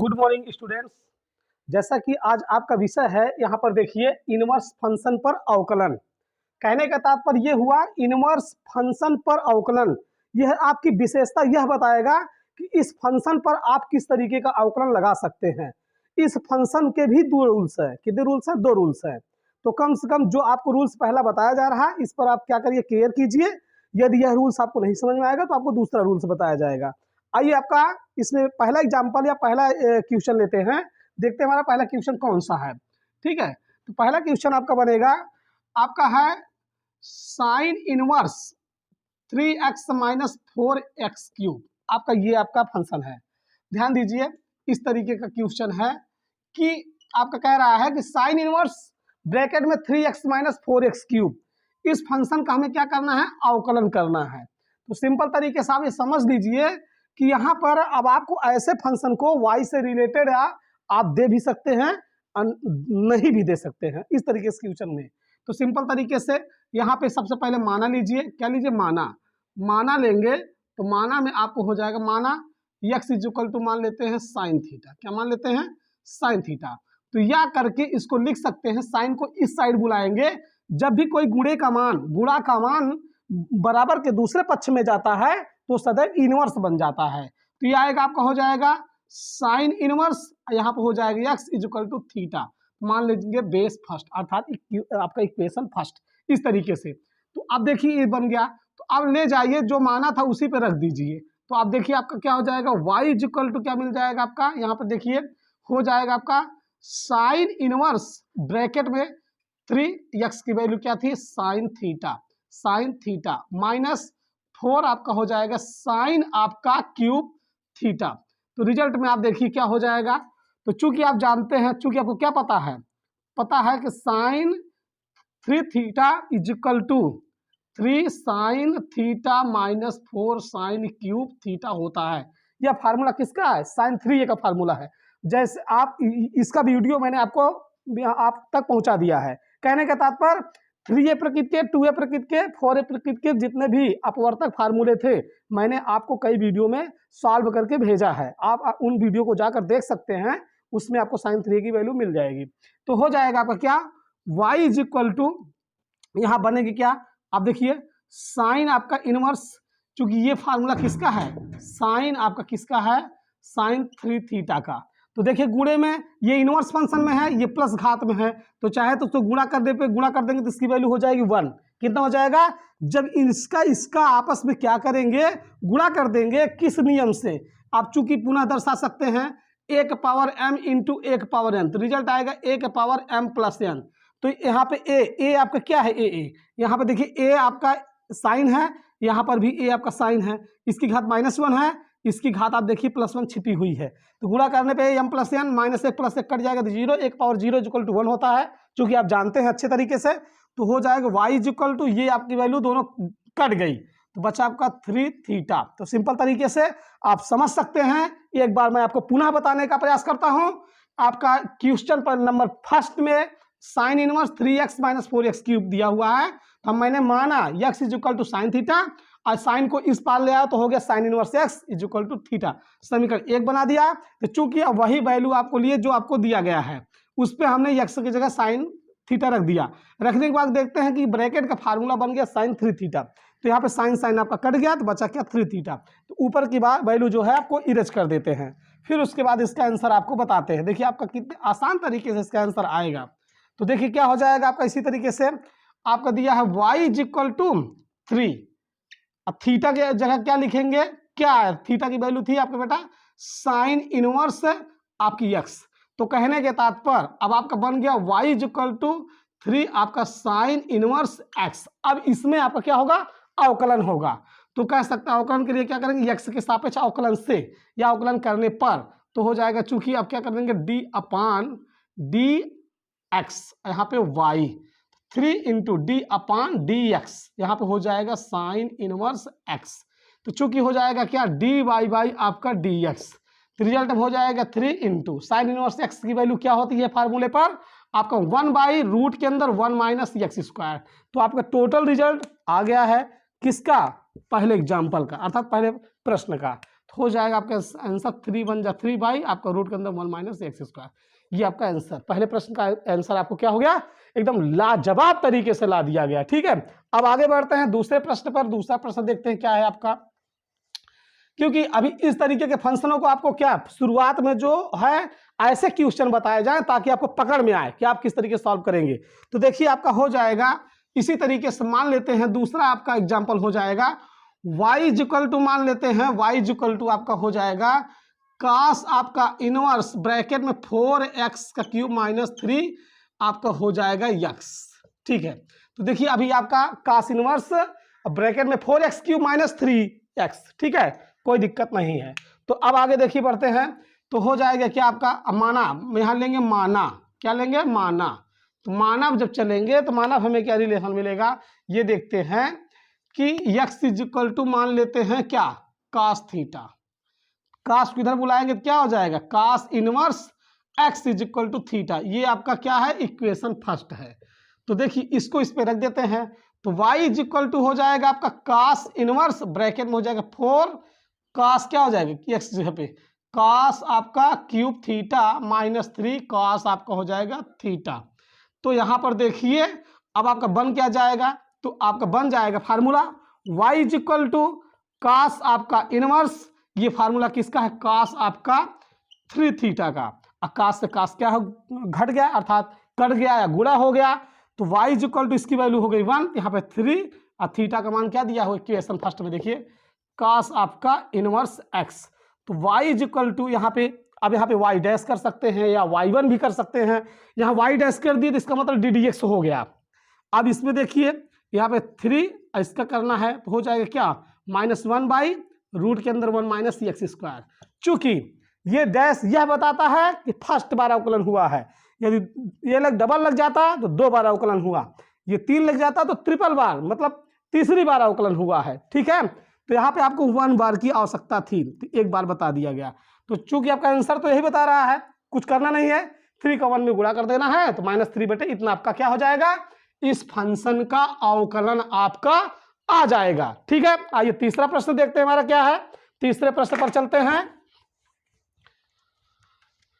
Good morning students. जैसा कि आज आपका विषय है, यहाँ पर देखिए इनवर्स फंक्शन पर अवकलन। कहने का तात्पर्य ये हुआ, इनवर्स फंक्शन पर अवकलन यह आपकी विशेषता यह बताएगा कि इस फंक्शन पर आप किस तरीके का अवकलन लगा सकते हैं। इस फंक्शन के भी दो रूल्स है। कितने रूल्स हैं? दो रूल्स हैं। तो कम से कम जो आपको रूल्स पहला बताया जा रहा है, इस पर आप क्या करिए, क्लियर कीजिए। यदि यह रूल्स आपको नहीं समझ में आएगा तो आपको दूसरा रूल्स बताया जाएगा। आइए आपका इसमें पहला एग्जाम्पल या पहला क्वेश्चन लेते हैं। देखते हैं हमारा पहला क्वेश्चन कौन सा है। ठीक है, तो पहला क्वेश्चन आपका बनेगा, आपका है sign inverse 3x minus 4x cube. आपका ये आपका फंक्शन है। ध्यान दीजिए, इस तरीके का क्वेश्चन है कि आपका कह रहा है कि साइन इनवर्स ब्रैकेट में 3x माइनस 4x क्यूब, इस फंक्शन का हमें क्या करना है, अवकलन करना है। तो सिंपल तरीके से आप ये समझ लीजिए कि यहाँ पर अब आपको ऐसे फंक्शन को y से रिलेटेड आप दे भी सकते हैं, नहीं भी दे सकते हैं, इस तरीके से क्वेश्चन में। तो सिंपल तरीके से यहाँ पे सबसे पहले माना लीजिए। क्या लीजिए? माना लेंगे। तो माना में आपको हो जाएगा, माना x इज इक्वल टू मान लेते हैं साइन थीटा। क्या मान लेते हैं? Sine theta. तो या करके इसको लिख सकते हैं, साइन को इस साइड बुलाएंगे। जब भी कोई गुणे का मान बराबर के दूसरे पक्ष में जाता है तो सदैव इनवर्स बन जाता है। तो यह आएगा, आपका हो जाएगा साइन इनवर्स, यहाँ पर हो जाएगा x is equal to theta. मान लीजिए बेस फर्स्ट, अर्थात आपका इक्वेशन फर्स्ट, इस तरीके से। तो अब देखिए ये बन गया। तो अब ले जाइए, जो माना था उसी पे रख दीजिए। तो आप देखिए आपका क्या हो जाएगा, y इज इक्वल टू क्या मिल जाएगा आपका, यहाँ पर देखिए हो जाएगा आपका साइन इनवर्स ब्रैकेट में 3x की वैल्यू क्या थी, साइन थीटा माइनस 4 आपका हो जाएगा साइन आपका क्यूब थीटा। तो रिजल्ट में आप देखिए क्या हो जाएगा। तो चूंकि आप जानते हैं, चूंकि आपको क्या पता है कि sine 3 theta is equal to 3 sine theta minus 4 sine cube theta होता है। यह फार्मूला किसका है? साइन 3a का फार्मूला है। जैसे आप इसका वीडियो मैंने आपको आप तक पहुंचा दिया है। कहने का तात्पर्य 3a प्रकृति के, 2a प्रकृति के, 4a प्रकृति के जितने भी अपवर्तक फार्मूले थे, मैंने आपको कई वीडियो में सॉल्व करके भेजा है। आप उन वीडियो को जाकर देख सकते हैं, उसमें आपको साइन 3a की वैल्यू मिल जाएगी। तो हो जाएगा आपका क्या, y इज इक्वल टू, यहाँ बनेगी क्या, आप देखिए साइन आपका इनवर्स, चूंकि ये फार्मूला किसका है, साइन आपका किसका है, साइन 3 थीटा का। तो देखिए गुणे में ये इनवर्स फंक्शन में है, ये प्लस घात में है। तो चाहे तो उसको गुणा कर देंगे तो इसकी वैल्यू हो जाएगी 1। कितना हो जाएगा? जब इसका आपस में क्या करेंगे, गुणा कर देंगे। किस नियम से? आप चूंकि पुनः दर्शा सकते हैं, a का पावर m इंटू a का पावर n, तो रिजल्ट आएगा a का पावर m प्लस n। तो यहाँ पे a आपका क्या है, a यहाँ पे देखिए a आपका साइन है, यहाँ पर भी a आपका साइन है। इसकी घात -1 है, इसकी घात आप देखिए +1 छिपी हुई है। तो गुणा करने पे m plus n minus 1 plus 1 cut जाएगा तो 0, 1 पावर 0 इक्वल टू 1 होता है, चूंकि आप जानते हैं अच्छे तरीके से। तो हो जाएगा y इज इक्वल टू, ये आपकी वैल्यू दोनों कट गई तो बचा आपका 3 थीटा। तो सिंपल तरीके से आप समझ सकते हैं। एक बार मैं आपको पुनः बताने का प्रयास करता हूं। आपका क्वेश्चन पर नंबर फर्स्ट में sine inverse 3x minus 4x cube दिया हुआ है। तो मैंने माना x is equal to sine theta, और साइन को इस पार ले आया तो हो गया sine inverse x is equal to theta. समीकरण 1 बना दिया। तो चूंकि अब वही वैल्यू आपको लिए जो आपको दिया गया है, उस पर हमने x की जगह साइन थीटा रख दिया। रखने के बाद देखते हैं कि ब्रैकेट का फार्मूला बन गया साइन 3 थीटा। तो यहाँ पे साइन आपका कट गया तो बचा क्या, 3 थीटा। तो ऊपर की बात वैल्यू जो है आपको इरेज कर देते हैं। फिर उसके बाद इसका आंसर आपको बताते हैं। देखिए आपका कितने आसान तरीके से इसका आंसर आएगा। तो देखिए क्या हो जाएगा आपका, इसी तरीके से आपका दिया है y इज इक्वल टू 3। अब थीटा के जगह क्या लिखेंगे, क्या है थीटा की वैल्यू थी आपके बेटा साइन इनवर्स आपकी x। तो कहने के तात्पर्य अब आपका बन गया y इज इक्वल टू 3 आपका साइन इनवर्स x। अब इसमें आपका क्या होगा, अवकलन होगा। तो कह सकते हैं अवकलन के लिए क्या करेंगे, x के सापेक्ष अवकलन से या अवकलन करने पर तो हो जाएगा, चूंकि आप क्या कर देंगे d अपान dx, यहाँ पे y 3 इंटू डी अपान डी एक्स, यहाँ पे हो जाएगा साइन इनवर्स x। तो चूंकि हो जाएगा क्या, डी वाई बाई आपका डी एक्स। तो रिजल्ट हो जाएगा 3 इंटू साइन इनवर्स x की वैल्यू क्या होती है फार्मूले पर, आपका 1 बाई रूट के अंदर 1 माइनस एक्स स्क्वायर। तो आपका टोटल रिजल्ट आ गया है किसका, पहले एग्जाम्पल का, अर्थात पहले प्रश्न का। तो हो जाएगा आपका आंसर 3 × 1 = 3 बाई आपका रूट के अंदर 1 - x स्क्वायर। ये आपका आंसर, पहले प्रश्न का आंसर आपको क्या हो गया, एकदम लाजवाब तरीके से ला दिया गया। ठीक है, अब आगे बढ़ते हैं दूसरे प्रश्न पर। दूसरा प्रश्न देखते हैं क्या है आपका, क्योंकि अभी इस तरीके के फंक्शनों को आपको क्या शुरुआत में जो है ऐसे क्वेश्चन बताए जाएं ताकि आपको पकड़ में आए कि आप किस तरीके से सॉल्व करेंगे। तो देखिए आपका हो जाएगा इसी तरीके से, मान लेते हैं दूसरा आपका एग्जाम्पल हो जाएगा y = मान लेते हैं y = आपका हो जाएगा cos आपका इनवर्स ब्रैकेट में 4x³ - 3 आपका हो जाएगा x। ठीक है, तो देखिए अभी आपका cos इनवर्स ब्रैकेट में 4x³ - 3x। ठीक है, कोई दिक्कत नहीं है। तो अब आगे देखिए बढ़ते हैं, तो हो जाएगा क्या आपका माना, यहाँ लेंगे माना, क्या लेंगे माना। तो मानव जब चलेंगे तो मानव हमें क्या रिलेशन मिलेगा, ये देखते हैं कि x = मान लेते हैं क्या cos थीटा, cos को इधर बुलाएंगे तो क्या हो जाएगा cos इनवर्स x = थीटा। ये आपका क्या है, इक्वेशन फर्स्ट है। तो देखिए इसको इस पे रख देते हैं, तो y = हो जाएगा आपका cos इनवर्स ब्रैकेट में हो जाएगा 4 cos क्या हो जाएगा x जगह पे cos आपका क्यूब थीटा -3 cos आपका हो जाएगा थीटा। तो यहाँ पर देखिए अब आपका बन क्या जाएगा, तो आपका बन जाएगा फार्मूला y = cos आपका इनवर्स, ये फार्मूला किसका है cos आपका 3 थीटा का। cos से cos क्या हो घट गया अर्थात कट गया या गुणा हो गया, तो y = इसकी वैल्यू हो गई 1, यहाँ पे 3 और थीटा का मान क्या दिया हो इक्वेशन फर्स्ट में देखिए cos आपका इनवर्स x। तो y = यहाँ पे, अब यहाँ पे y डैश कर सकते हैं या y1 भी कर सकते हैं, यहाँ y डैश कर दिए तो इसका मतलब ddx हो गया। अब इसमें देखिए यहाँ पे 3 इसका करना है तो हो जाएगा क्या -1 बाई रूट के अंदर 1 - x²। चूंकि ये डैश यह बताता है कि फर्स्ट बार अवकलन हुआ है, यदि ये लग डबल लग जाता तो 2 बार अवकलन हुआ, ये 3 लग जाता तो ट्रिपल बार मतलब तीसरी बार अवकलन हुआ है। ठीक है, तो यहाँ पे आपको 1 बार की आवश्यकता थी, तो 1 बार बता दिया गया। तो चूंकि आपका आंसर तो यही बता रहा है, कुछ करना नहीं है, 3 का 1 में गुणा कर देना है, तो -3 इतना आपका क्या हो जाएगा, इस फंक्शन का अवकलन आपका आ जाएगा। ठीक है, आइए तीसरा प्रश्न देखते हैं हमारा क्या है। तीसरे प्रश्न पर चलते हैं।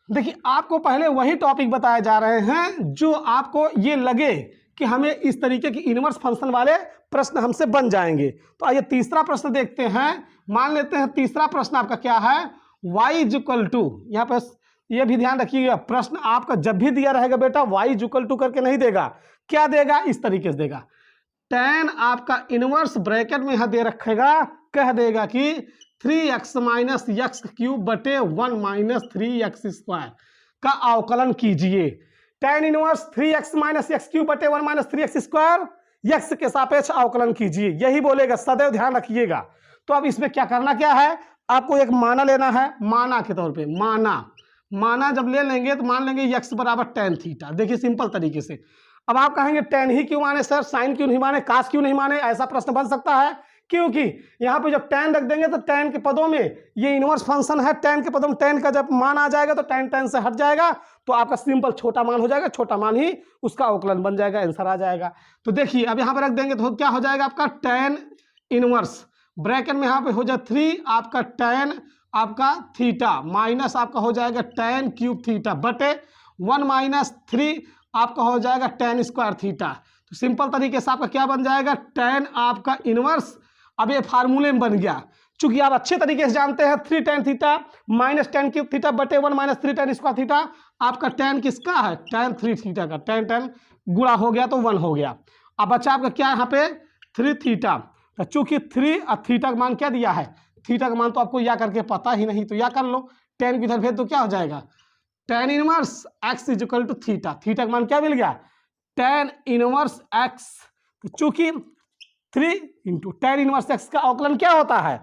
देखिए आपको पहले वही टॉपिक बताए जा रहे हैं जो आपको ये लगे कि हमें इस तरीके की इनवर्स फंक्शन वाले प्रश्न हमसे बन जाएंगे। तो आइए तीसरा प्रश्न देखते हैं। मान लेते हैं तीसरा प्रश्न आपका क्या है, y = यहाँ पर ये भी ध्यान रखिएगा, प्रश्न आपका जब भी दिया रहेगा बेटा y = करके नहीं देगा, क्या देगा, इस तरीके से देगा tan आपका इनवर्स ब्रैकेट में यहाँ दे रखेगा, कह देगा कि 3x - x³ बटे 1 - 3x² का अवकलन कीजिए। tan इनवर्स 3x - x³ बटे 1 - 3x², x के सापेक्ष अवकलन कीजिए, यही बोलेगा, सदैव ध्यान रखिएगा। तो अब इसमें क्या करना क्या है, आपको एक माना लेना है, माना के तौर पे माना जब ले लेंगे तो मान लेंगे x = tan थीटा। देखिए सिंपल तरीके से, अब आप कहेंगे tan ही क्यों माने सर, साइन क्यों नहीं माने, कास क्यों नहीं माने, ऐसा प्रश्न बन सकता है, क्योंकि यहाँ पे जब tan रख देंगे तो tan के पदों में ये इनवर्स फंक्शन है, tan के पदों में tan का जब मान आ जाएगा तो tan से हट जाएगा, तो आपका सिंपल छोटा मान हो जाएगा, छोटा मान ही उसका अवकलन बन जाएगा, आंसर आ जाएगा। तो देखिए अब यहाँ पे रख देंगे तो क्या हो जाएगा आपका tan इनवर्स ब्रैकेट में यहाँ पे हो जाए 3 आपका tan आपका थीटा माइनस आपका हो जाएगा tan क्यूब थीटा बटे 1 - 3 आपका हो जाएगा tan² थीटा। तो सिंपल तरीके से आपका क्या बन जाएगा, tan आपका इनवर्स, अब ये फार्मूले में बन गया, चूंकि आप अच्छे तरीके से जानते हैं 3 tan theta - tan cube theta बटे 1 - 3 tan² थीटा, आपका tan किसका है, tan 3 थीटा का, tan गुणा हो गया तो 1 हो गया। अब बच्चा आपका क्या यहाँ पे 3 थीटा, तो चूंकि 3 और थीटा का मान क्या दिया है, थीटा का मान तो आपको या करके पता ही नहीं, तो या कर लो, tan की इधर भेज तो क्या हो जाएगा tan inverse x = theta, theta का मान क्या मिल गया tan इनवर्स x। तो चूंकि 3 × tan इनवर्स x का अवकलन क्या होता है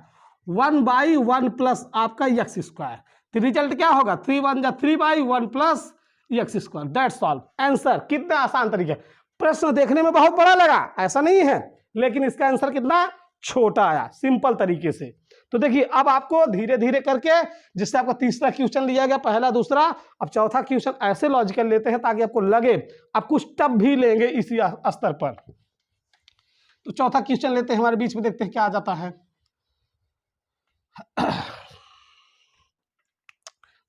1/1 प्लस आपका x², तो रिजल्ट क्या होगा 3 × 1 = 3/1 plus x²। That's all answer. कितना आसान तरीका, प्रश्न देखने में बहुत बड़ा लगा, ऐसा नहीं है, लेकिन इसका आंसर कितना छोटा आया, सिंपल तरीके से। तो देखिए अब आपको धीरे धीरे करके, जिससे आपका तीसरा क्वेश्चन लिया गया, पहला दूसरा, अब चौथा क्वेश्चन ऐसे लॉजिकल लेते हैं ताकि आपको लगे आप कुछ टफ भी लेंगे इसी स्तर पर। तो चौथा क्वेश्चन लेते हैं हमारे बीच में, देखते हैं क्या आ जाता है।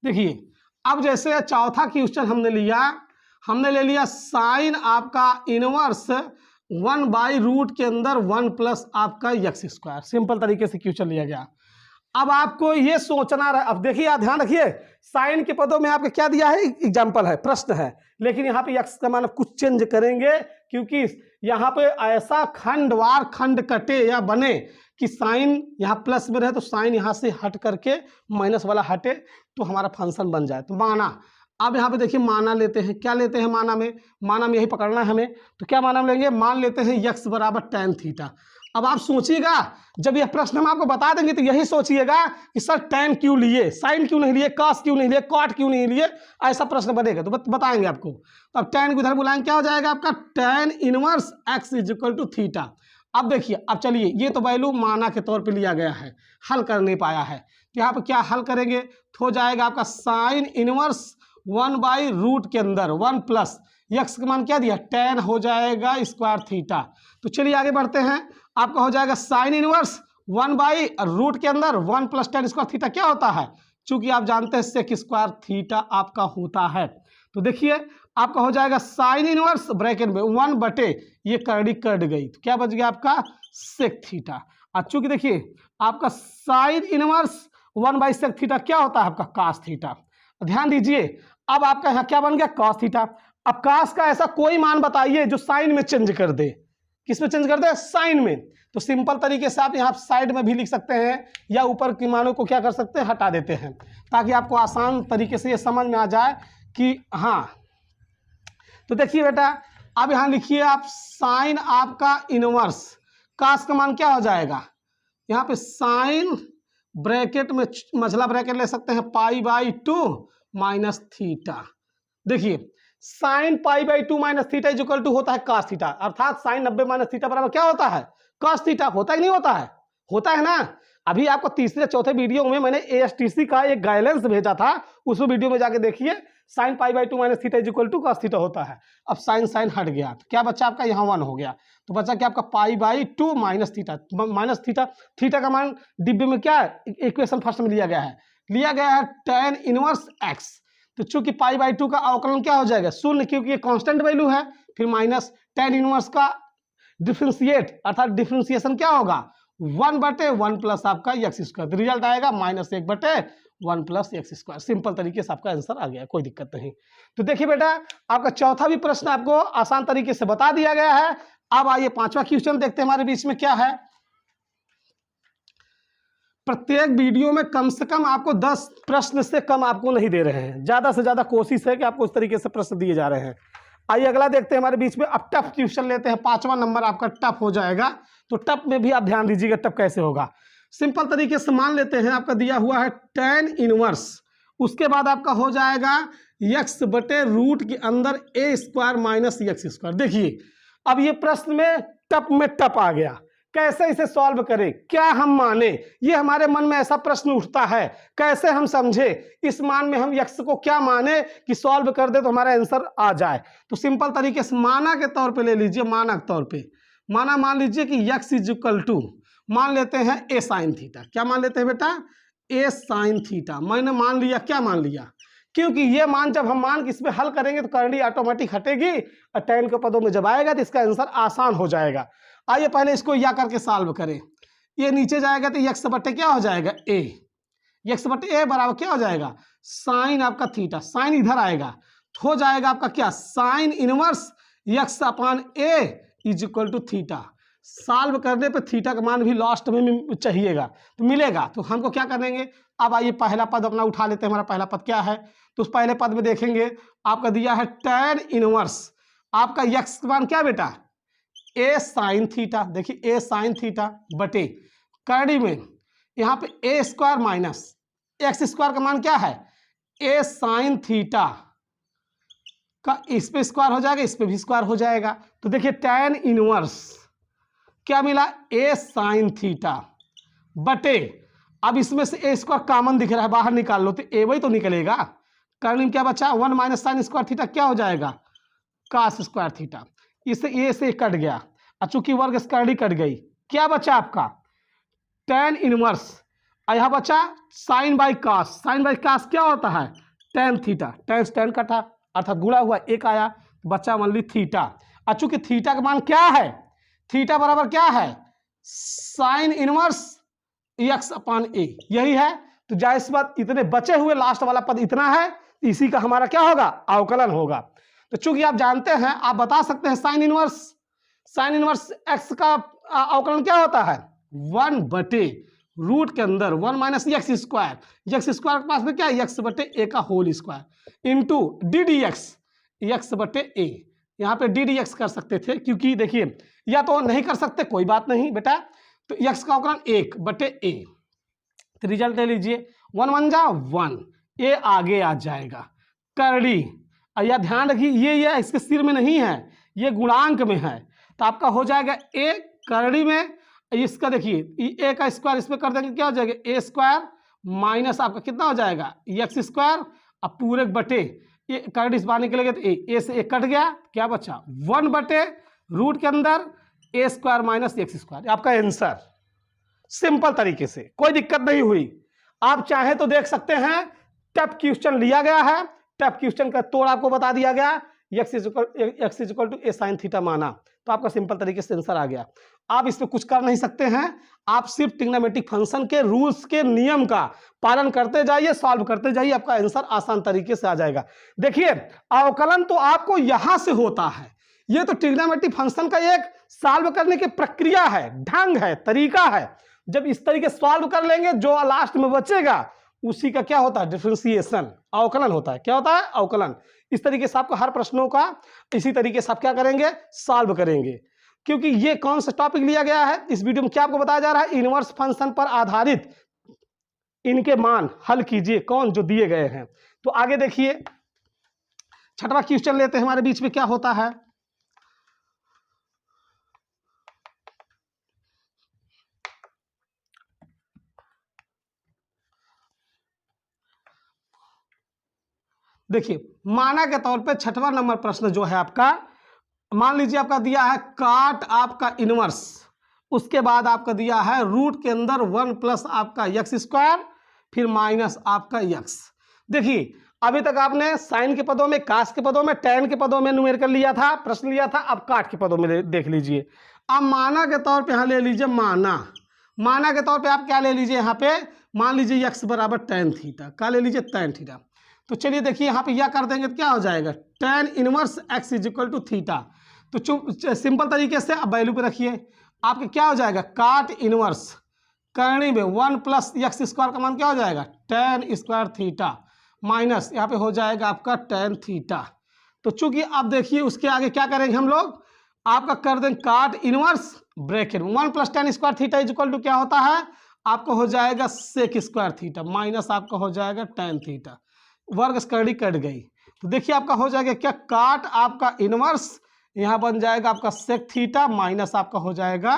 देखिए अब जैसे चौथा क्वेश्चन हमने ले लिया साइन आपका इनवर्स 1/रूट के अंदर 1 प्लस आपका एक्स स्क्वायर, सिंपल तरीके से क्वेश्चन लिया गया। अब आपको ये सोचना रहा, अब देखिए आप ध्यान रखिए, साइन के पदों में आपको क्या दिया है, एग्जाम्पल है, प्रश्न है, लेकिन यहाँ पे एक्स का मान कुछ चेंज करेंगे, क्योंकि यहाँ पे ऐसा खंडवार खंड कटे या बने कि साइन यहाँ प्लस में रहे तो साइन यहाँ से हट करके माइनस वाला हटे तो हमारा फंक्शन बन जाए। तो माना, अब यहाँ पे देखिए माना लेते हैं, क्या लेते हैं माना में यही पकड़ना है हमें, तो क्या माना में लेंगे, मान लेते हैं यक्स बराबर tan थीटा। अब आप सोचिएगा, जब यह प्रश्न हम आपको बता देंगे तो यही सोचिएगा कि सर tan क्यों लिए, साइन क्यों नहीं लिए, cos क्यों नहीं लिए, cot क्यों नहीं लिए, ऐसा प्रश्न बनेगा तो बताएंगे आपको। तो अब tan को इधर बुलाएंगे, क्या हो जाएगा आपका tan inverse x equal to theta. अब देखिए, अब चलिए, ये तो वैल्यू माना के तौर पे लिया गया है, हल कर नहीं पाया है, तो यहाँ पर क्या हल करेंगे, तो हो जाएगा आपका साइन इनवर्स 1/रूट के अंदर 1 प्लस यक्स का मान क्या दिया, tan हो जाएगा स्क्वायर थीटा। तो चलिए आगे बढ़ते हैं, आपका हो जाएगा साइन इनवर्स 1/रूट के अंदर 1 प्लस tan स्क्वायर थीटा क्या होता है, चूंकि आप जानते हैं सेक स्क्वायर थीटा आपका होता है। तो देखिए आपका हो जाएगा साइन इनवर्स ब्रैकेट में 1 बटे ये करड़ी कट गई, तो क्या बच गया आपका सेक थीटा। और चूंकि देखिए आपका साइन इनवर्स 1/सेक थीटा क्या होता है आपका कास थीटा। ध्यान दीजिए, अब आपका यहाँ क्या बन गया, कॉस थीटा। अब कास का ऐसा कोई मान बताइए जो साइन में चेंज कर दे, किस में चेंज कर दे, साइन में। तो सिंपल तरीके से आप यहाँ साइड में भी लिख सकते हैं या ऊपर की मानों को क्या कर सकते हैं, हटा देते हैं, ताकि आपको आसान तरीके से ये समझ में आ जाए कि हाँ। तो देखिए बेटा, अब यहाँ लिखिए आप साइन आपका इनवर्स कास का मान क्या हो जाएगा, यहाँ पे साइन ब्रैकेट में मझला ब्रैकेट ले सकते हैं π/2 माइनस थीटा। देखिए sine π/2 minus theta equal to होता है cos थीटा, अर्थात साइन 90 माइनस थीटा बराबर क्या होता है, cos थीटा। होता ही नहीं होता है, होता है ना। अभी आपको तीसरे चौथे वीडियो में मैंने ASTC का एक गाइडेंस भेजा था, उस वीडियो में जाके देखिए, sine π/2 minus theta equal to cos theta होता है। अब साइन हट गया तो क्या बच्चा आपका यहाँ 1 हो गया, तो बच्चा क्या आपका π/2 माइनस थीटा। थीटा का मान डिब्बे में क्या है, इक्वेशन फर्स्ट में लिया गया है tan इनवर्स x। तो चूंकि π/2 का अवकलन क्या हो जाएगा, शून्य, क्योंकि ये कांस्टेंट वैल्यू है, फिर माइनस tan इनवर्स का डिफ्रेंशिएट अर्थात डिफ्रेंशिएशन क्या होगा, 1/1 प्लस आपका एक्स स्क्वायर, रिजल्ट आएगा -1/1 प्लस एक्स स्क्वायर। सिंपल तरीके से आपका आंसर आ गया, कोई दिक्कत नहीं। तो देखिए बेटा, आपका चौथा भी प्रश्न आपको आसान तरीके से बता दिया गया है। अब आइए पांचवा क्वेश्चन देखते हैं हमारे बीच में क्या है। प्रत्येक वीडियो में कम से कम आपको 10 प्रश्न से कम आपको नहीं दे रहे हैं, ज्यादा से ज्यादा कोशिश है कि आपको उस तरीके से प्रश्न दिए जा रहे हैं। आइए अगला देखते हैं हमारे बीच में। अब टफ क्वेश्चन लेते हैं, 5वां नंबर आपका टफ हो जाएगा। तो टफ में भी आप ध्यान दीजिएगा टफ कैसे होगा। सिंपल तरीके से मान लेते हैं आपका दिया हुआ है tan इनवर्स, उसके बाद आपका हो जाएगा x/रूट के अंदर a² माइनस एक्स स्क्वायर। देखिए अब ये प्रश्न में टफ आ गया, कैसे इसे सॉल्व करें, क्या हम माने, ये हमारे मन में ऐसा प्रश्न उठता है, कैसे हम समझे इस मान में हम x को क्या माने कि सॉल्व कर दे तो हमारा आंसर आ जाए। तो सिंपल तरीके से माना के तौर पे ले लीजिए, मानक तौर पे माना मान लीजिए कि x इक्वल टू मान लेते हैं a साइन थीटा। क्या मान लेते हैं बेटा, a साइन थीटा। मैंने मान लिया, क्या मान लिया, क्योंकि ये मान जब हम मान इसमें हल करेंगे तो करंडी ऑटोमेटिक हटेगी और tan के पदों में जब आएगा तो इसका आंसर आसान हो जाएगा। आइए पहले इसको या करके सॉल्व करें। ये नीचे जाएगा तो x बटे क्या हो जाएगा a, x बटे a बराबर क्या हो जाएगा साइन आपका थीटा, साइन इधर आएगा तो हो जाएगा आपका क्या sine inverse x/a is equal to theta. Solve करने पे थीटा का मान भी लास्ट में चाहिएगा तो मिलेगा, तो हमको क्या करेंगे। अब आइए पहला पद अपना उठा लेते हैं, हमारा पहला पद क्या है, तो उस पहले पद में देखेंगे आपका दिया है tan इनवर्स आपका x का मान क्या बेटा a साइन थीटा। देखिए a साइन थीटा बटे करड़ी में यहाँ पे a² माइनस x² का मान क्या है a साइन थीटा का, इस पे स्क्वायर हो जाएगा, इस पे भी स्क्वायर हो जाएगा। तो देखिए tan इनवर्स क्या मिला a साइन थीटा बटे, अब इसमें से a² कॉमन दिख रहा है, बाहर निकाल लो तो a वही तो निकलेगा। करने में क्या बचा 1 माइनस साइन स्क्वायर थीटा क्या हो जाएगा cos स्क्वायर थीटा। इससे a से कट गया और चूंकि वर्ग स्क्वायर कट गई, क्या बचा आपका tan इनवर्स और यहाँ बचा sine by cos. Sine by cos क्या होता है? Tan theta. टेन टेन का था अर्थात गुणा हुआ एक आया, बचा मान ली थीटा। और चूंकि थीटा का मान क्या है? थीटा बराबर क्या है? साइन इनवर्स एक्स अपान ए, यही है। तो जाहिर सी बात इतने बचे हुए लास्ट वाला पद इतना है, इसी का हमारा क्या होगा? अवकलन होगा। तो चूंकि आप जानते हैं, आप बता सकते हैं साइन इनवर्स एक्स का अवकलन क्या होता है? 1 बटे रूट के अंदर 1 minus x square. X square के पास में क्या है? एक्स बटे ए का whole square into d d x बटे ए। यहाँ पे डी डी एक्स कर सकते थे, क्योंकि देखिए या तो नहीं कर सकते, कोई बात नहीं बेटा। तो एक्स का अवकलन 1 बटे ए। तो रिजल्ट ले लीजिए, 1 1 जा 1, ए आगे आ जाएगा करड़ी। या ध्यान रखिए ये इसके सिर में नहीं है, ये गुणांक में है। तो आपका हो जाएगा ए करड़ी में, इसका देखिए ए का स्क्वायर इसमें कर देंगे, क्या हो जाएगा? ए स्क्वायर माइनस आपका कितना हो जाएगा? X square. अब पूरे बटे ये करड़ी इस बार निकलेगा तो ए से ए कट गया, क्या बचा? 1 बटे रूट के अंदर ए स्क्वायर माइनस एक्स स्क्वायर। आपका आंसर सिंपल तरीके से, कोई दिक्कत नहीं हुई। आप चाहे तो देख सकते हैं, टफ क्वेश्चन लिया गया है, टफ क्वेश्चन का तोड़ आपको बता दिया गया, x equal to a sine theta माना, तो आपका सिंपल तरीके से आंसर आ गया। आप इसमें कुछ कर नहीं सकते हैं, आप सिर्फ ट्रिग्नोमेट्रिक फंक्शन के रूल्स के नियम का पालन करते जाइए, सॉल्व करते जाइए, आपका आंसर आसान तरीके से आ जाएगा। देखिए अवकलन तो आपको यहां से होता है, ये तो ट्रिग्नोमेट्रिक फंक्शन का एक सॉल्व करने की प्रक्रिया है, ढंग है, तरीका है। जब इस तरीके सॉल्व कर लेंगे, जो लास्ट में बचेगा उसी का क्या होता है? डिफरेंशिएशन, अवकलन होता है। क्या होता है? अवकलन। इस तरीके से आपको हर प्रश्नों का इसी तरीके से आप क्या करेंगे? सॉल्व करेंगे। क्योंकि ये कौन सा टॉपिक लिया गया है इस वीडियो में, क्या आपको बताया जा रहा है? इनवर्स फंक्शन पर आधारित इनके मान हल कीजिए, कौन जो दिए गए हैं। तो आगे देखिए, छठवां क्वेश्चन लेते हैं हमारे बीच में, क्या होता है? देखिए माना के तौर पे छठवां नंबर प्रश्न जो है आपका, मान लीजिए आपका दिया है काट आपका इनवर्स, उसके बाद आपका दिया है रूट के अंदर 1 प्लस आपका एक्स स्क्वायर, फिर माइनस आपका एक्स। देखिए अभी तक आपने साइन के पदों में, कास के पदों में, टैन के पदों में न्यूमेरिकल लिया था, प्रश्न लिया था। अब काट के पदों में देख लीजिए। अब माना के तौर पे यहाँ ले लीजिए माना के तौर पे आप क्या ले लीजिए? यहाँ पे मान लीजिए एक्स बराबर टेन थीटा, क्या ले लीजिए? Tan theta. तो चलिए देखिए यहाँ पे यह कर देंगे तो क्या हो जाएगा? Tan inverse x is equal to theta. तो चुप सिंपल तरीके से अब वैल्यू पे रखिए, आपके क्या हो जाएगा? काट इनवर्स करनी में 1 प्लस एक्स स्क्वायर का मान क्या हो जाएगा? टेन स्क्वायर थीटा माइनस यहाँ पे हो जाएगा आपका टेन थीटा। तो चूंकि अब देखिए उसके आगे क्या करेंगे हम लोग, आपका कर देंगे cot inverse bracket 1 plus tan square theta is equal to क्या होता है? आपका हो जाएगा सेक स्क्वायर थीटा माइनस आपका हो जाएगा टेन थीटा, वर्ग स्क्वायर कट गई। तो देखिए आपका हो जाएगा क्या? काट आपका इनवर्स यहाँ बन जाएगा आपका सेक थीटा माइनस आपका हो जाएगा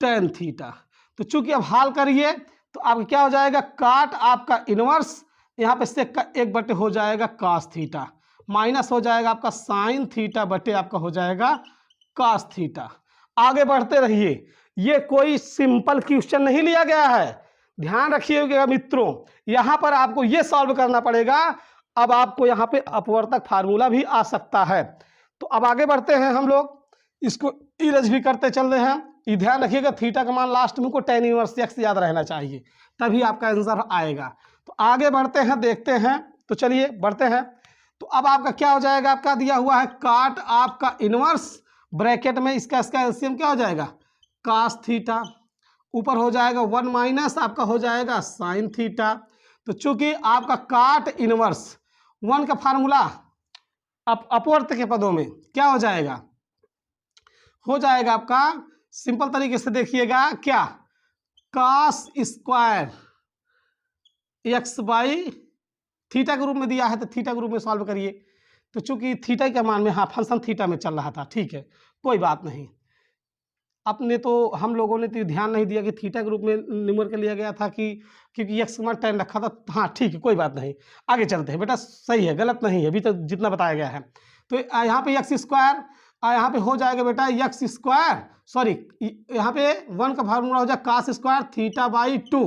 टेन थीटा। तो चूंकि अब हाल करिए तो आपका क्या हो जाएगा? काट आपका इनवर्स यहाँ पे सेक का 1 बटे हो जाएगा कास थीटा माइनस हो जाएगा आपका साइन थीटा बटे आपका हो जाएगा कास थीटा। आगे बढ़ते रहिए, ये कोई सिंपल क्वेश्चन नहीं लिया गया है, ध्यान रखिएगा मित्रों। यहाँ पर आपको ये सॉल्व करना पड़ेगा। अब आपको यहाँ पे अपवर्तक फार्मूला भी आ सकता है। तो अब आगे बढ़ते हैं हम लोग, इसको इरेज भी करते चल रहे हैं। ये ध्यान रखिएगा थीटा का मान लास्ट में को टेन इनवर्स एक्स याद रहना चाहिए, तभी आपका आंसर आएगा। तो आगे बढ़ते हैं, देखते हैं। तो चलिए बढ़ते हैं। तो अब आपका क्या हो जाएगा? आपका दिया हुआ है काट आपका इनवर्स ब्रैकेट में इसका एलसीएम क्या हो जाएगा? कास थीटा, ऊपर हो जाएगा 1 माइनस आपका हो जाएगा साइन थीटा। तो चूंकि आपका काट इनवर्स 1 का फार्मूला अपवर्त के पदों में क्या हो जाएगा? हो जाएगा आपका सिंपल तरीके से देखिएगा क्या? Cos square x by theta के रूप में दिया है, तो थीटा के रूप में सॉल्व करिए। तो चूंकि थीटा के मान में, हाँ फंक्शन थीटा में चल रहा था, ठीक है कोई बात नहीं। अपने तो हम लोगों ने तो ध्यान नहीं दिया कि थीटा के रूप में न्यूमेरिकल लिया गया था, कि क्योंकि एक्स मान टेन रखा था। हाँ ठीक है कोई बात नहीं, आगे चलते हैं बेटा, सही है गलत नहीं है अभी तो जितना बताया गया है। तो यहाँ पे एक्स स्क्वायर, यहाँ पे हो जाएगा बेटा एक्स स्क्वायर, सॉरी यहाँ पे 1 का फार्मूला हो जाएगा cos square theta by 2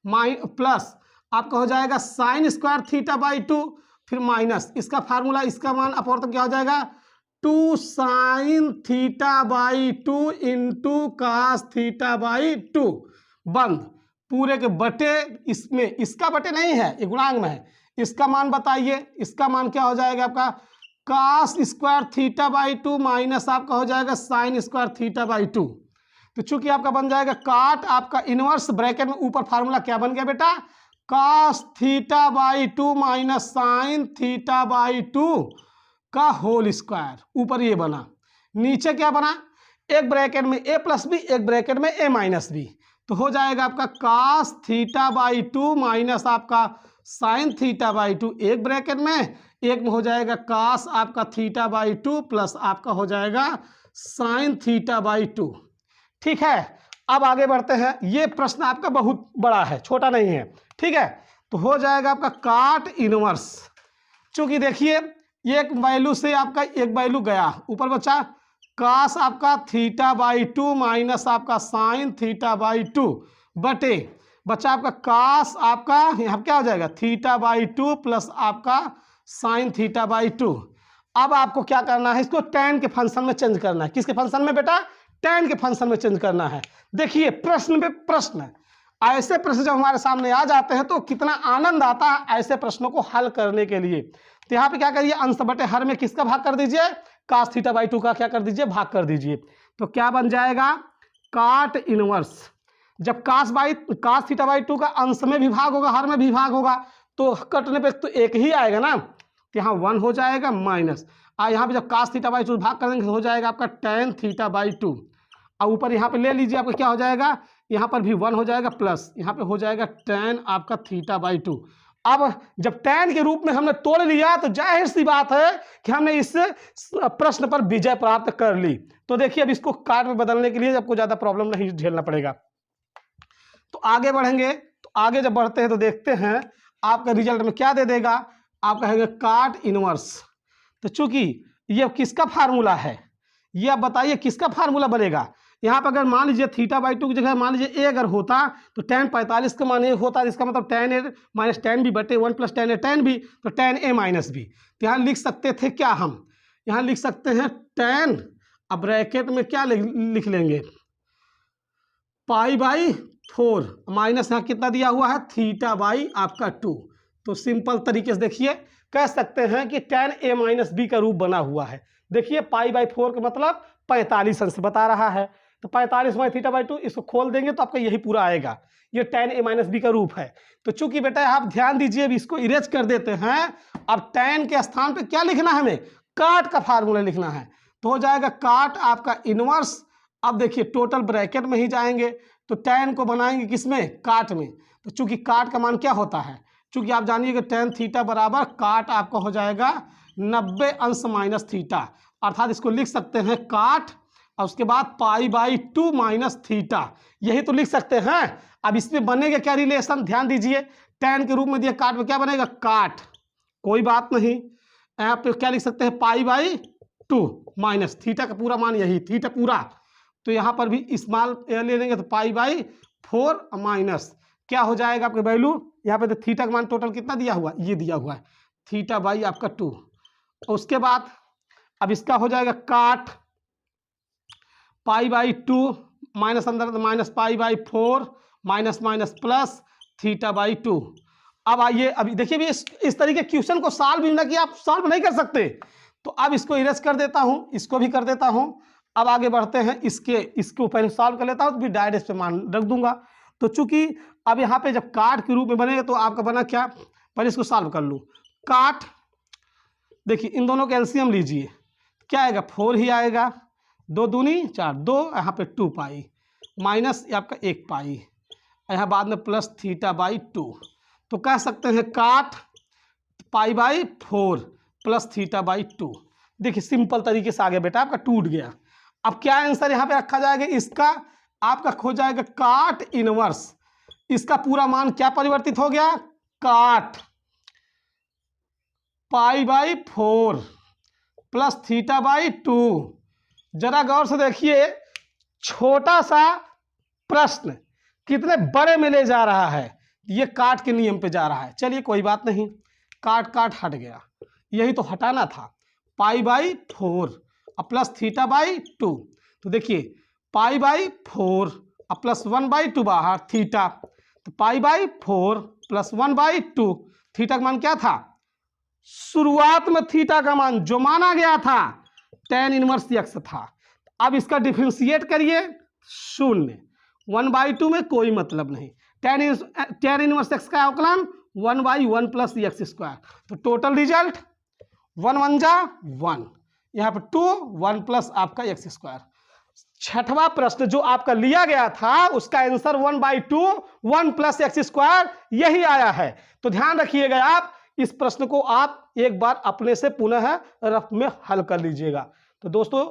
plus आपका हो जाएगा साइन स्क्वायर थीटा बाई 2, फिर माइनस इसका फार्मूला, इसका मान अपवर्तक क्या हो जाएगा 2 sine theta by 2 into cos theta by 2 बंद पूरे के बटे, इसमें इसका बटे नहीं है, ये गुणांक में है, इसका मान बताइए, इसका मान क्या हो जाएगा आपका cos square theta by 2 minus आपका हो जाएगा साइन स्क्वायर थीटा बाई 2। तो चूंकि आपका बन जाएगा काट आपका इनवर्स ब्रैकेट में ऊपर फार्मूला क्या बन गया बेटा cos theta by 2 minus sine theta by 2 का होल स्क्वायर, ऊपर ये बना, नीचे क्या बना एक ब्रैकेट में a प्लस बी, एक ब्रैकेट में a माइनस बी, तो हो जाएगा आपका कास थीटा बाई 2 माइनस आपका साइन थीटा बाई 2 एक ब्रैकेट में, एक में हो जाएगा कास आपका थीटा बाई 2 प्लस आपका हो जाएगा साइन थीटा बाई 2। ठीक है, अब आगे बढ़ते हैं, ये प्रश्न आपका बहुत बड़ा है, छोटा नहीं है। ठीक है, तो हो जाएगा आपका काट इनवर्स, चूंकि देखिए ये एक वैल्यू से आपका एक वैल्यू गया, ऊपर बचा कास आपका थीटा बाई 2 माइनस आपका साइन थीटा बाई 2 बटे बचा आपका कास आपका यहाँ क्या हो जाएगा थीटा बाई 2 प्लस आपका साइन थीटा बाई 2। अब आपको क्या करना है, इसको tan के फंक्शन में चेंज करना है। किसके फंक्शन में बेटा tan के फंक्शन में चेंज करना है। देखिए प्रश्न पे प्रश्न, ऐसे प्रश्न जब हमारे सामने आ जाते हैं तो कितना आनंद आता है ऐसे प्रश्नों को हल करने के लिए। तो यहाँ पे क्या करिए अंश बटे हर में किसका भाग कर दीजिए कास थीटा बाई 2 का क्या कर दीजिए भाग कर दीजिए, तो क्या बन जाएगा काट इनवर्स। जब कास थीटा बाई 2 का अंश में भी भाग होगा हर में भी भाग होगा तो कटने पे तो एक ही आएगा ना, तो यहाँ 1 हो जाएगा माइनस, और यहाँ पे जब कास थीटा बाई 2 भाग कर देंगे तो हो जाएगा आपका tan थीटा बाई 2, और ऊपर यहाँ पे ले लीजिए आपका क्या हो जाएगा यहाँ पर भी 1 हो जाएगा प्लस यहाँ पे हो जाएगा tan आपका थीटा बाई 2। अब जब tan के रूप में हमने तोड़ लिया तो जाहिर सी बात है कि हमने इस प्रश्न पर विजय प्राप्त कर ली। तो देखिए अब इसको काट में बदलने के लिए आपको ज़्यादा प्रॉब्लम नहीं झेलना पड़ेगा। तो आगे बढ़ेंगे, तो आगे जब बढ़ते हैं तो देखते हैं आपका रिजल्ट में क्या दे देगा, आप कहेंगे काट इनवर्स। तो चूंकि ये किसका फार्मूला है ये आप बताइए किसका फार्मूला बनेगा। यहाँ पर अगर मान लीजिए थीटा बाई 2 की जगह मान लीजिए a अगर होता तो tan 45 का मान a होता, इसका मतलब tan a minus tan b बटे 1 plus tan a tan b, तो tan a माइनस b। तो यहाँ लिख सकते थे क्या, हम यहाँ लिख सकते हैं tan, अब ब्रैकेट में क्या लिख लेंगे पाई बाई 4 माइनस यहाँ कितना दिया हुआ है थीटा बाई आपका 2। तो सिंपल तरीके से देखिए कह सकते हैं कि tan a माइनस b का रूप बना हुआ है। देखिए पाई बाई 4 का मतलब 45 अंश बता रहा है, तो 45 माइनस थीटा बाई 2 इसको खोल देंगे तो आपका यही पूरा आएगा, ये tan a माइनस बी का रूप है। तो चूंकि बेटा आप ध्यान दीजिए अब इसको इरेज कर देते हैं, अब tan के स्थान पे क्या लिखना है हमें काट का फार्मूला लिखना है, तो हो जाएगा काट आपका इनवर्स। अब देखिए टोटल ब्रैकेट में ही जाएंगे तो tan को बनाएंगे किसमें काट में, तो चूंकि काट का मान क्या होता है, चूंकि आप जानिए कि tan थीटा बराबर काट आपका हो जाएगा 90 अंश माइनस थीटा, अर्थात इसको लिख सकते हैं काट और उसके बाद पाई बाई 2 माइनस थीटा, यही तो लिख सकते हैं। अब इसमें बनेगा क्या रिलेशन ध्यान दीजिए, tan के रूप में दिया काट में क्या बनेगा काट, कोई बात नहीं, यहाँ पे क्या लिख सकते हैं पाई बाई 2 माइनस थीटा का पूरा मान यही थीटा पूरा, तो यहाँ पर भी स्मॉल ले लेंगे तो पाई बाई 4 माइनस क्या हो जाएगा आपके वैल्यू, यहाँ पे तो थीटा का मान टोटल कितना दिया हुआ ये दिया हुआ है थीटा बाई आपका 2। उसके बाद अब इसका हो जाएगा काट पाई बाई 2 माइनस अंदर तो minus pi by 4 minus minus plus theta by 2। अब आइए अभी देखिए भी इस तरीके क्वेश्चन को सॉल्व भी ना कि आप सॉल्व नहीं कर सकते, तो अब इसको इरेज कर देता हूँ, इसको भी कर देता हूँ। अब आगे बढ़ते हैं, इसको पहले सॉल्व कर लेता हूँ तो फिर डायरेक्ट इस पे मान रख दूंगा। तो चूंकि अब यहाँ पे जब काट के रूप में बनेगा तो आपका बना क्या, पहले इसको सॉल्व कर लूँ। काट देखिए इन दोनों का एलसीएम लीजिए, क्या आएगा 4 ही आएगा, 2 दूनी 4, 2 यहाँ पे 2 पाई माइनस आपका 1 पाई, यहाँ बाद में प्लस थीटा बाई 2। तो कह सकते हैं काट pi by 4 plus theta by 2। देखिए सिंपल तरीके से आगे बेटा आपका टूट गया। अब क्या आंसर यहाँ पे रखा जाएगा, इसका आपका खो जाएगा काट इनवर्स, इसका पूरा मान क्या परिवर्तित हो गया काट pi by 4 plus theta by 2। जरा गौर से देखिए छोटा सा प्रश्न कितने बड़े में ले जा रहा है, ये काट के नियम पे जा रहा है। चलिए कोई बात नहीं, काट काट हट गया, यही तो हटाना था। पाई बाई 4 अब प्लस थीटा बाई 2, तो देखिए पाई बाई 4 अब प्लस 1/2 बाहर थीटा, तो पाई बाई 4 प्लस 1/2। थीटा का मान क्या था? शुरुआत में थीटा का मान जो माना गया था tan इनवर्स x था। अब इसका डिफरेंशिएट करिए, 0, 1/2 में कोई मतलब नहीं। tan इनवर्स x का अवकलन 1/1 प्लस एक्स स्क्वायर, तो टोटल रिजल्ट 1 1 जा 1, यहाँ पर 2 1 प्लस आपका एक्स स्क्वायर। छठवां प्रश्न जो आपका लिया गया था उसका आंसर 1/2 1 प्लस एक्स स्क्वायर यही आया है। तो ध्यान रखिएगा, आप इस प्रश्न को आप एक बार अपने से पुनः रफ में हल कर लीजिएगा। तो दोस्तों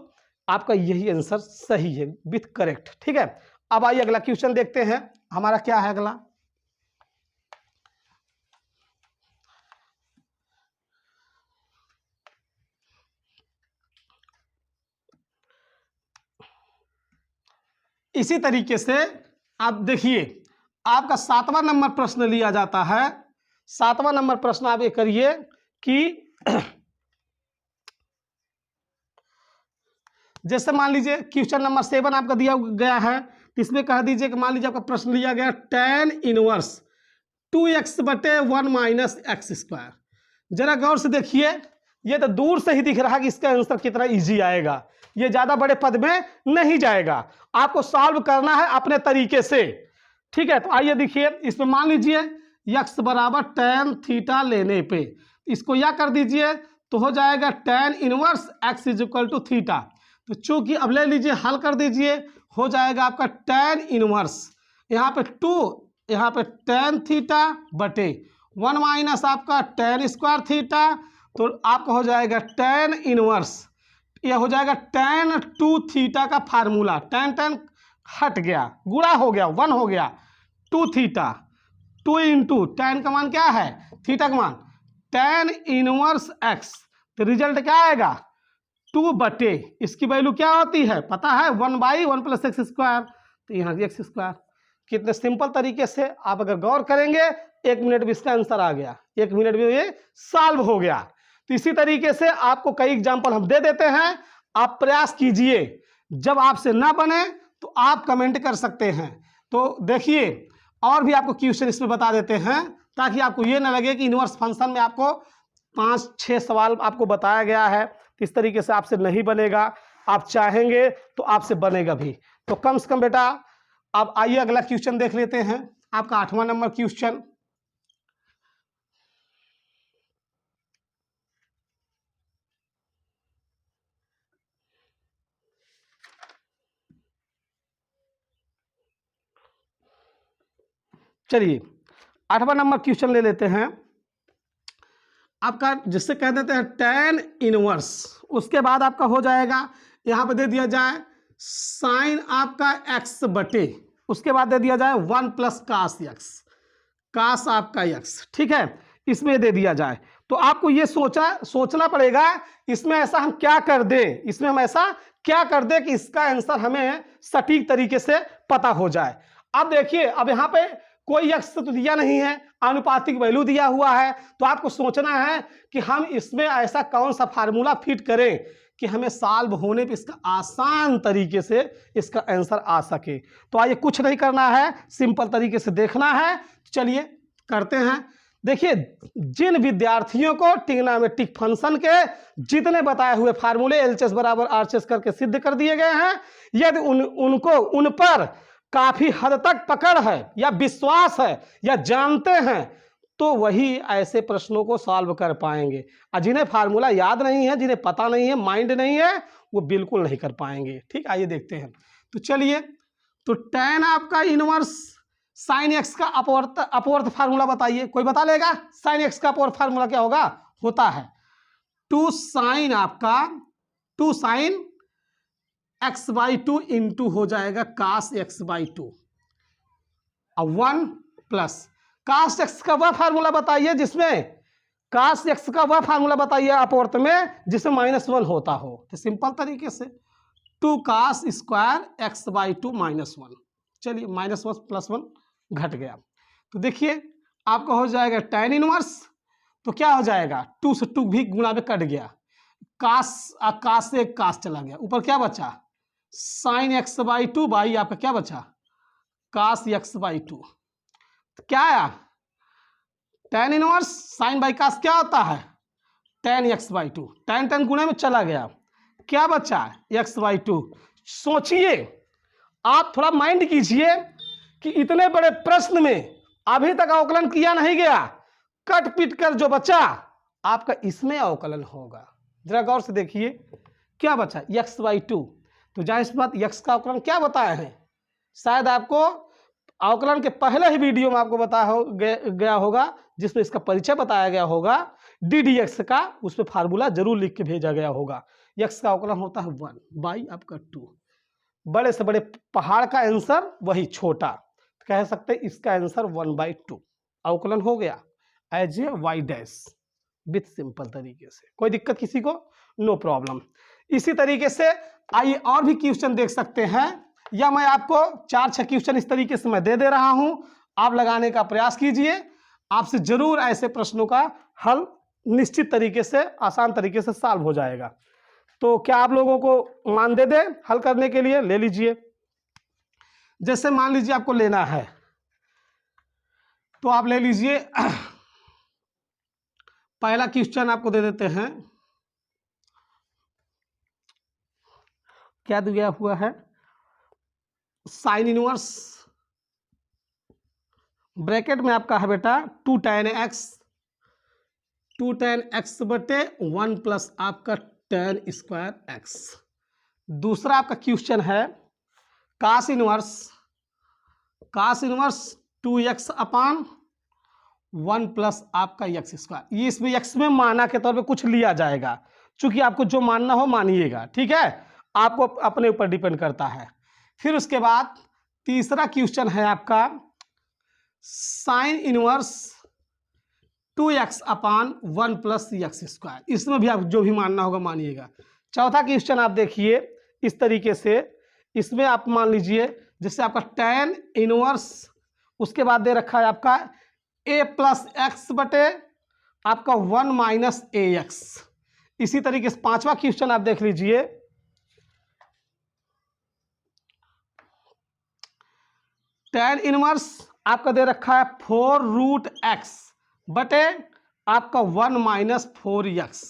आपका यही आंसर सही है विथ करेक्ट। ठीक है, अब आइए अगला क्वेश्चन देखते हैं, हमारा क्या है अगला। इसी तरीके से आप देखिए, आपका 7वां नंबर प्रश्न लिया जाता है। 7वां नंबर प्रश्न आप ये करिए कि जैसे मान लीजिए क्वेश्चन नंबर 7 आपका दिया गया है, तो इसमें कह दीजिए कि मान लीजिए आपका प्रश्न लिया गया tan inverse 2x/1 minus x square. जरा गौर से देखिए, ये तो दूर से ही दिख रहा है कि इसका आंसर कितना इजी आएगा, ये ज्यादा बड़े पद में नहीं जाएगा, आपको सॉल्व करना है अपने तरीके से। ठीक है, तो आइए देखिए, इसमें मान लीजिए x बराबर tan थीटा लेने पे इसको या कर दीजिए तो हो जाएगा tan inverse x is equal to theta. तो चूंकि अब ले लीजिए हल कर दीजिए, हो जाएगा आपका tan इनवर्स यहाँ पे 2, यहाँ पे tan थीटा बटे 1 माइनस आपका tan स्क्वायर थीटा, तो आपका हो जाएगा tan इनवर्स, यह हो जाएगा tan 2 थीटा का फार्मूला, tan हट गया, गुणा हो गया, 1 हो गया, 2 थीटा, 2 इंटू tan का मान क्या है, थीटा का मान tan इनवर्स x, तो रिजल्ट क्या आएगा 2 बटे इसकी वैल्यू क्या होती है पता है 1/1 प्लस एक्स स्क्वायर, तो यहाँ एक्स स्क्वायर। कितने सिंपल तरीके से आप अगर गौर करेंगे 1 मिनट में इसका आंसर आ गया, 1 मिनट में ये सॉल्व हो गया। तो इसी तरीके से आपको कई एग्जाम्पल हम दे देते हैं, आप प्रयास कीजिए, जब आपसे ना बने तो आप कमेंट कर सकते हैं। तो देखिए और भी आपको क्वेश्चन इसमें बता देते हैं ताकि आपको ये ना लगे कि इनवर्स फंक्शन में आपको 5-6 सवाल आपको बताया गया है, इस तरीके से आपसे नहीं बनेगा, आप चाहेंगे तो आपसे बनेगा भी। तो कम से कम बेटा अब आइए अगला क्वेश्चन देख लेते हैं, आपका 8वां नंबर क्वेश्चन। चलिए 8वां नंबर क्वेश्चन ले लेते हैं आपका, जिससे कह देते हैं tan इनवर्स, उसके बाद आपका हो जाएगा यहाँ पे दे दिया जाए साइन आपका x बटे, उसके बाद दे दिया जाए 1 प्लस कास x, कास आपका x। ठीक है, इसमें दे दिया जाए तो आपको ये सोचना पड़ेगा इसमें ऐसा हम क्या कर दें, इसमें हम ऐसा क्या कर दें कि इसका आंसर हमें सटीक तरीके से पता हो जाए। अब देखिए, अब यहाँ पे कोई x तो दिया नहीं है, आनुपातिक वैल्यू दिया हुआ है, तो आपको सोचना है कि हम इसमें ऐसा कौन सा फार्मूला फिट करें कि हमें सॉल्व होने पे इसका आसान तरीके से इसका आंसर आ सके। तो आइए, कुछ नहीं करना है, सिंपल तरीके से देखना है। चलिए करते हैं। देखिए, जिन विद्यार्थियों को ट्रिग्नोमेट्रिक फंक्शन के जितने बताए हुए फार्मूले LHS बराबर RHS करके सिद्ध कर दिए गए हैं, यदि उनको उन पर काफी हद तक पकड़ है या विश्वास है या जानते हैं, तो वही ऐसे प्रश्नों को सॉल्व कर पाएंगे। और जिन्हें फार्मूला याद नहीं है, जिन्हें पता नहीं है, माइंड नहीं है, वो बिल्कुल नहीं कर पाएंगे। ठीक, आइए देखते हैं। तो चलिए, तो tan आपका इनवर्स साइन x का अपवर्त फार्मूला बताइए, कोई बता लेगा? साइन x का अपवर्त फार्मूला क्या होगा? होता है 2 साइन आपका 2 साइन x/2 इंटू हो जाएगा कास x/2 और 1 प्लस कास x का वह फार्मूला बताइए जिसमें कास x का वह फार्मूला बताइए अपवर्त में जिसमें -1 होता हो। तो सिंपल तरीके से 2 कास स्क्वायर x/2 -1। चलिए, -1 + 1 घट गया। तो देखिए आपका हो जाएगा tan इनवर्स, तो क्या हो जाएगा 2 से 2 भी गुणा में कट गया, कास से कास चला गया, ऊपर क्या बचा sin x/2 बाई आपका क्या बचा cos x/2। क्या आया tan inverse sin by cos क्या होता है tan x/2, tan गुणे में चला गया, क्या बचा x/2। सोचिए आप थोड़ा माइंड कीजिए कि इतने बड़े प्रश्न में अभी तक अवकलन किया नहीं गया, कट पीट कर जो बचा आपका इसमें अवकलन होगा। जरा गौर से देखिए क्या बचा x/2, तो जाहिर सी बात x का अवकलन क्या बताए हैं, शायद आपको अवकलन के पहले ही वीडियो में आपको बताया गया होगा जिसमें इसका परिचय बताया गया होगा ddx का, उस पर फार्मूला जरूर लिख के भेजा गया होगा। x का अवकलन होता है 1 बाई आपका 2, बड़े से बड़े पहाड़ का आंसर वही छोटा, कह सकते हैं इसका आंसर 1/2 अवकलन हो गया as a y dash with simple तरीके से। कोई दिक्कत किसी को, नो प्रॉब्लम। इसी तरीके से आइए और भी क्वेश्चन देख सकते हैं, या मैं आपको 4-6 क्वेश्चन इस तरीके से मैं दे रहा हूं, आप लगाने का प्रयास कीजिए, आपसे जरूर ऐसे प्रश्नों का हल निश्चित तरीके से आसान तरीके से सॉल्व हो जाएगा। तो क्या आप लोगों को मान दे दे हल करने के लिए, ले लीजिए। जैसे मान लीजिए आपको लेना है तो आप ले लीजिए, पहला क्वेश्चन आपको दे देते हैं, क्या दिया हुआ है साइन इनवर्स, ब्रैकेट में आपका है बेटा 2 tan x बटे 1 प्लस आपका tan स्क्वायर x। दूसरा आपका क्वेश्चन है कास इनवर्स 2x अपान 1 प्लस आपका x स्क्वायर। ये इसमें x में माना के तौर पे कुछ लिया जाएगा, चूंकि आपको जो मानना हो मानिएगा, ठीक है, आपको अपने ऊपर डिपेंड करता है। फिर उसके बाद तीसरा क्वेश्चन है आपका साइन इनवर्स 2x अपान 1 प्लस x स्क्वायर, इसमें भी आप जो भी मानना होगा मानिएगा। चौथा क्वेश्चन आप देखिए इस तरीके से, इसमें आप मान लीजिए जैसे आपका tan इनवर्स, उसके बाद दे रखा है आपका a प्लस एक्स बटे आपका 1 माइनस ax। इसी तरीके से पांचवा क्वेश्चन आप देख लीजिए, tan इनवर्स आपका दे रखा है 4 रूट x बटे आपका 1 माइनस 4x।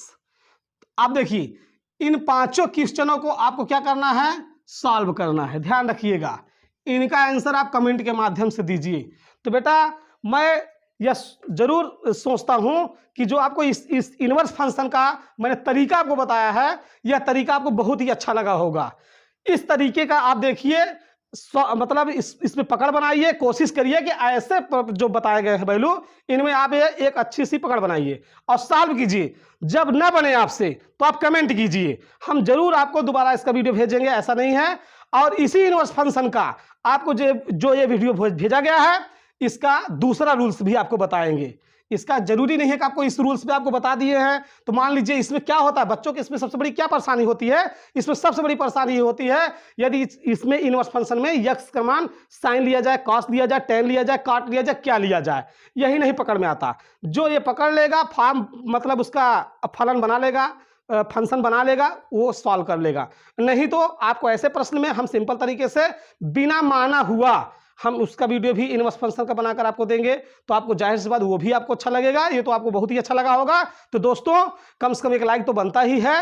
अब देखिए इन पांचों क्वेश्चनों को आपको क्या करना है, सॉल्व करना है। ध्यान रखिएगा इनका आंसर आप कमेंट के माध्यम से दीजिए। तो बेटा मैं यह जरूर सोचता हूं कि जो आपको इस इनवर्स फंक्शन का मैंने तरीका आपको बताया है, यह तरीका आपको बहुत ही अच्छा लगा होगा। इस तरीके का आप देखिए, मतलब इसमें पकड़ बनाइए, कोशिश करिए कि ऐसे जो बताए गए हैं वैल्यू, इनमें आप एक अच्छी सी पकड़ बनाइए और सॉल्व कीजिए। जब न बने आपसे तो आप कमेंट कीजिए, हम जरूर आपको दोबारा इसका वीडियो भेजेंगे, ऐसा नहीं है। और इसी इनवर्स फंक्शन का आपको जो ये वीडियो भेजा गया है, इसका दूसरा रूल्स भी आपको बताएंगे। इसका जरूरी नहीं है कि आपको इस रूल्स पे आपको बता दिए हैं। तो मान लीजिए इसमें क्या होता है, बच्चों के इसमें सबसे बड़ी क्या परेशानी होती है, इसमें सबसे बड़ी परेशानी ये होती है यदि इसमें इनवर्स फंक्शन में यक्स का मान साइन लिया जाए, कॉस लिया जाए, टेन लिया जाए, काट लिया जाए, क्या लिया जाए, यही नहीं पकड़ में आता। जो ये पकड़ लेगा फॉर्म, मतलब उसका फलन बना लेगा, फंक्शन बना लेगा, वो सॉल्व कर लेगा। नहीं तो आपको ऐसे प्रश्न में हम सिंपल तरीके से बिना माना हुआ हम उसका वीडियो भी इनवर्स फंक्शन का बनाकर आपको देंगे, तो आपको जाहिर सी बात वो भी आपको अच्छा लगेगा। ये तो आपको बहुत ही अच्छा लगा होगा। तो दोस्तों कम से कम एक लाइक तो बनता ही है।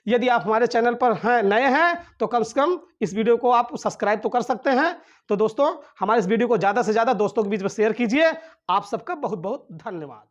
यदि आप हमारे चैनल पर हैं, नए हैं, तो कम से कम इस वीडियो को आप सब्सक्राइब तो कर सकते हैं। तो दोस्तों हमारे इस वीडियो को ज़्यादा से ज़्यादा दोस्तों के बीच में शेयर कीजिए। आप सबका बहुत बहुत धन्यवाद।